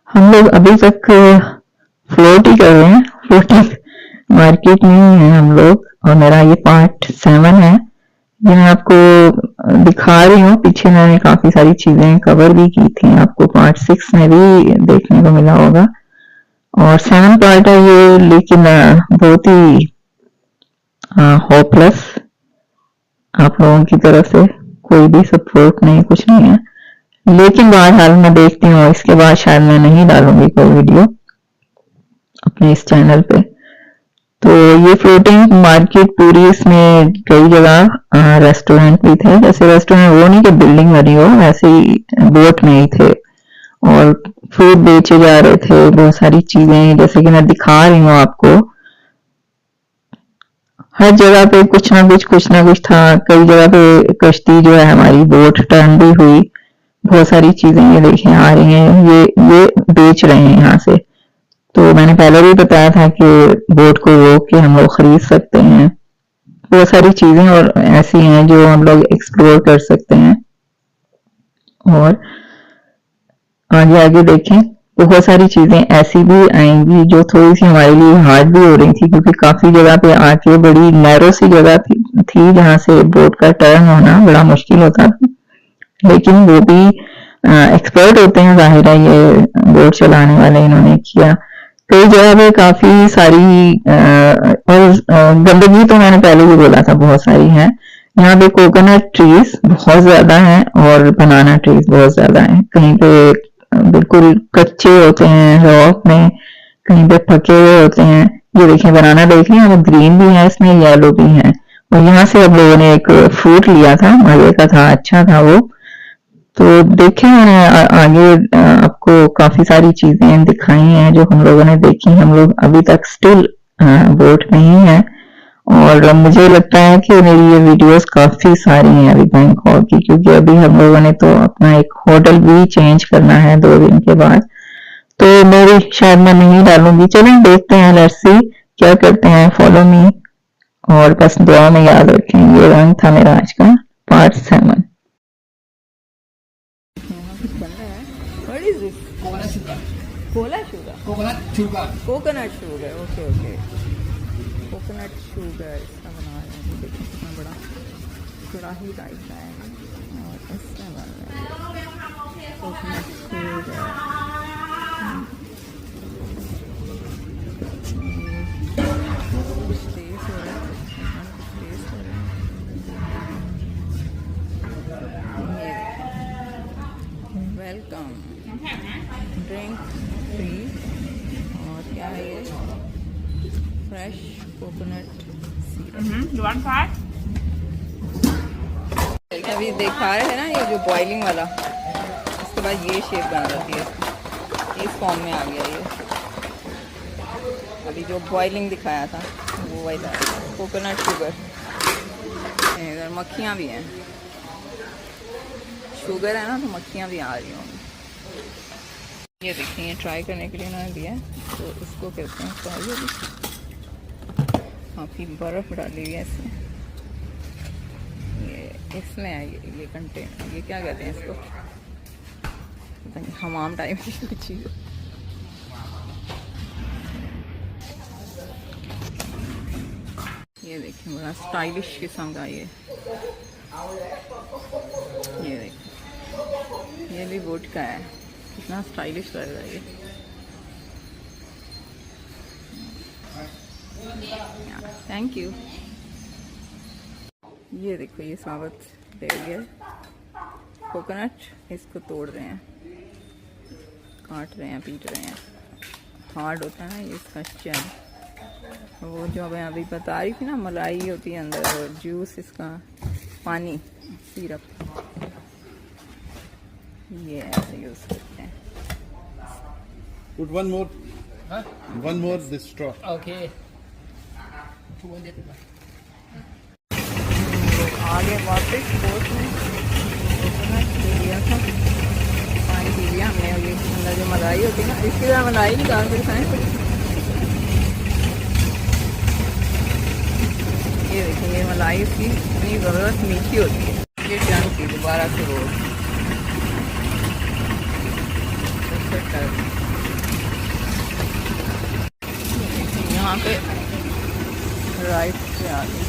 हम लोग अभी तक फ्लोट ही कर रहे हैं। फ्लोटिंग मार्केट में ही है हम लोग, और मेरा ये पार्ट 7 है। ये मैं आपको दिखा रही हूँ। पीछे मैंने काफी सारी चीजें कवर भी की थी, आपको पार्ट 6 में भी देखने को मिला होगा। और 7 पार्ट है ये, लेकिन बहुत ही होपलेस। आप लोगों की तरफ से कोई भी सपोर्ट नहीं, कुछ नहीं है। लेकिन बहरहाल मैं देखती हूँ, इसके बाद शायद मैं नहीं डालूंगी कोई वीडियो अपने इस चैनल पे। तो ये फ्लोटिंग मार्केट पूरी, इसमें कई जगह रेस्टोरेंट भी थे। जैसे रेस्टोरेंट वो नहीं कि बिल्डिंग बनी हो, वैसे ही बोट में ही थे और फूड बेचे जा रहे थे। बहुत सारी चीजें जैसे कि मैं दिखा रही हूँ आपको, हर जगह पे कुछ ना कुछ था। कई जगह पे कश्ती जो है हमारी बोट टर्न भी हुई। बहुत सारी चीजें ये देखें आ रही हैं, ये बेच रहे हैं यहाँ से। तो मैंने पहले भी बताया था कि बोट को रोक के हम लोग खरीद सकते हैं। बहुत सारी चीजें और ऐसी हैं जो हम लोग एक्सप्लोर कर सकते हैं। और आगे आगे देखें, बहुत सारी चीजें ऐसी भी आएंगी जो थोड़ी सी हमारे लिए हार्ड भी हो रही थी, क्योंकि काफी जगह पे आके बड़ी नैरो सी जगह थी जहां से बोट का टर्न होना बड़ा मुश्किल होता था। लेकिन वो भी एक्सपर्ट होते हैं, जाहिर है ये बोट चलाने वाले, इन्होंने किया। कई जगह पे काफी सारी और गंदगी तो मैंने पहले भी बोला था बहुत सारी है। यहाँ पे कोकोनट ट्रीज बहुत ज्यादा हैं और बनाना ट्रीज बहुत ज्यादा हैं। कहीं पे बिल्कुल कच्चे होते हैं रॉक में, कहीं पे पके हुए होते हैं। ये देखिए बनाना, देख लिया, वो ग्रीन भी है, इसमें येलो भी है। और यहाँ से हम लोगों ने एक फ्रूट लिया था, मजे का था, अच्छा था वो। तो देखें मैंने आगे आपको काफी सारी चीजें दिखाई हैं जो हम लोगों ने देखी। हम लोग अभी तक स्टिल बोट में ही हैं, और मुझे लगता है कि मेरी ये वीडियोस काफी सारी हैं अभी बैंकॉक की, क्योंकि अभी हम लोगों ने तो अपना एक होटल भी चेंज करना है 2 दिन के बाद। तो मेरी शायद मैं नहीं डालूंगी। चलें देखते हैं, लेट्स सी क्या करते हैं। फॉलो मी, और बस दुआ में याद रखें। ये रंग था मेरा आज का part 7। What is this? Coconut sugar. Cola sugar. Coconut sugar. Coconut sugar. Okay, okay. Coconut sugar इसका बना रहे हैं। देखिए कितना बड़ा कढ़ाई टाइप का है, और इसमें बन रहा है coconut sugar। कुछ तेज हो रहा है, कुछ तेज हो रहा है। Welcome drink free. और क्या है ये? Fresh coconut syrup. You want five? अभी दिखा रहे हैं ना, ये जो बॉइलिंग वाला, उसके बाद ये शेप बन जाती है। इस फॉर्म में आ गया ये। अभी जो बॉइलिंग दिखाया था वो वही था, कोकोनट शुगर। इधर मक्खियाँ भी हैं, शुगर है ना तो मक्खियाँ भी आ रही होंगी। ये देखिए, ये ट्राई करने के लिए उन्होंने दिया है, तो इसको कहते हैं फ्राई। काफ़ी बर्फ़ डाली हुई है इसमें। ये इसमें है ये कंटेनर, ये क्या कहते हैं इसको, पता नहीं, हमाम टाइप की कुछ चीज़। ये देखिए बड़ा स्टाइलिश किस्म का ये देखिए, ये भी वुड का है। कितना स्टाइलिश लग रहा है ये। Thank you. ये देखो, ये साबुत रह गया कोकोनट, इसको तोड़ रहे हैं, काट रहे हैं, पीट रहे हैं। हार्ड होता है ना ये इसका स्टेम। वो जो मैं अभी बता रही थी ना, मलाई होती है अंदर और जूस इसका, पानी, सिरप, ये ऐसे यूज़ करते हैं। Put one more. Huh? One more this straw. Okay. 200. आगे वापस बोट में कोकोनट ले लिया था, पानी पी लिया हमने। और ये अंदर जो मलाई होती है ना, इसकी तरह मलाई निकाल कर खाएं। ये देखिए, ये मलाई उसकी इतनी ज़बरदस्त मीठी होती है। ये टर्न की दोबारा से रोल कर यहाँ पे राइट पे आ गई,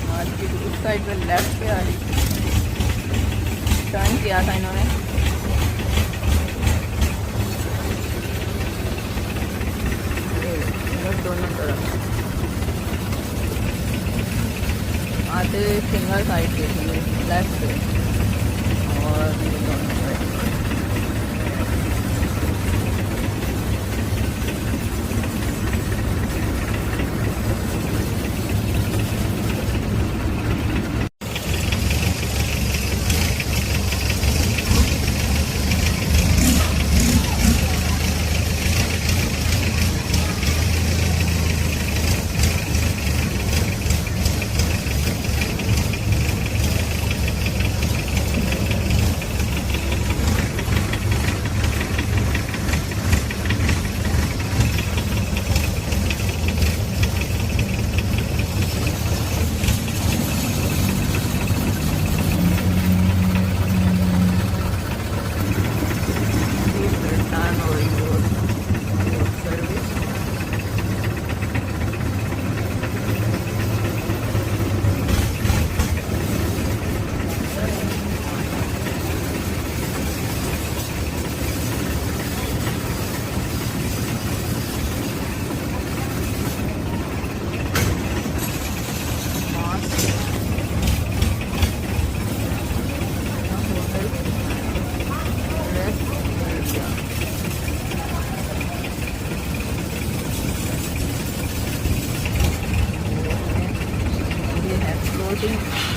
मार्केट उस साइड पे लेफ्ट पे आ रही, टर्न किया था इन्होंने। दोनों तरफ आते सिंगल साइड के लिए लेफ्ट पे और दोनों साइड।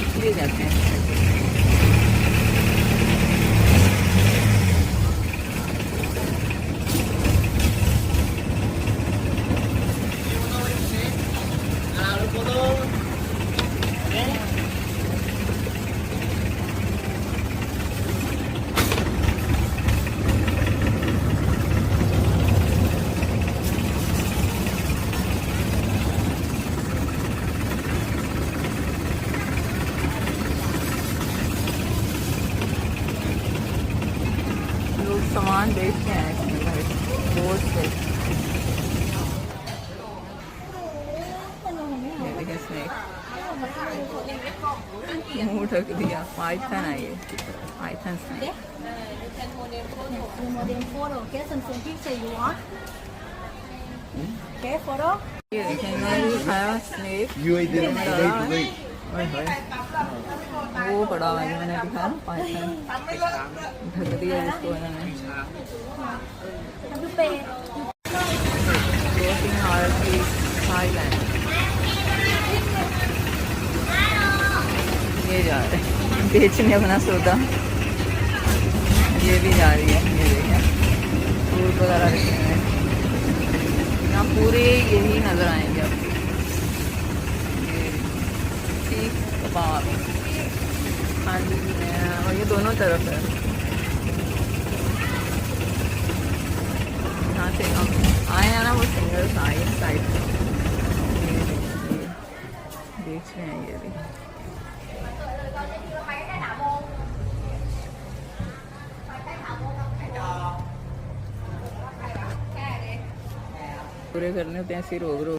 इसलिए जाते हैं। सामान बेचते हैं इसमें भाई बोर्ड पे। ये देखिए स्नेक, मुंह ढक दिया। पाइथन है ये, पाइथन स्नेक। ये देखिए इन्होंने भी खाया स्नेक। वो बड़ा हुआ जो मैंने दिखाया ना पाइथन, ढक दिया जिसको इन्होंने। 2-3 और थाईलैंड ये जा रहे हैं बेचने अपना सौदा। ये भी जा रही है, ये देखें फ्रूट वगैरह रखे हुए हैं यहाँ पूरे, यही नज़र आएंगे आपको। ठीक कबाब, हाँ जी, और ये दोनों तरफ है। यहाँ से हम आए हैं ना, वो सिंगल साइड देख रहे हैं। ये भी पूरे करने होते हैं, ऐसे रोक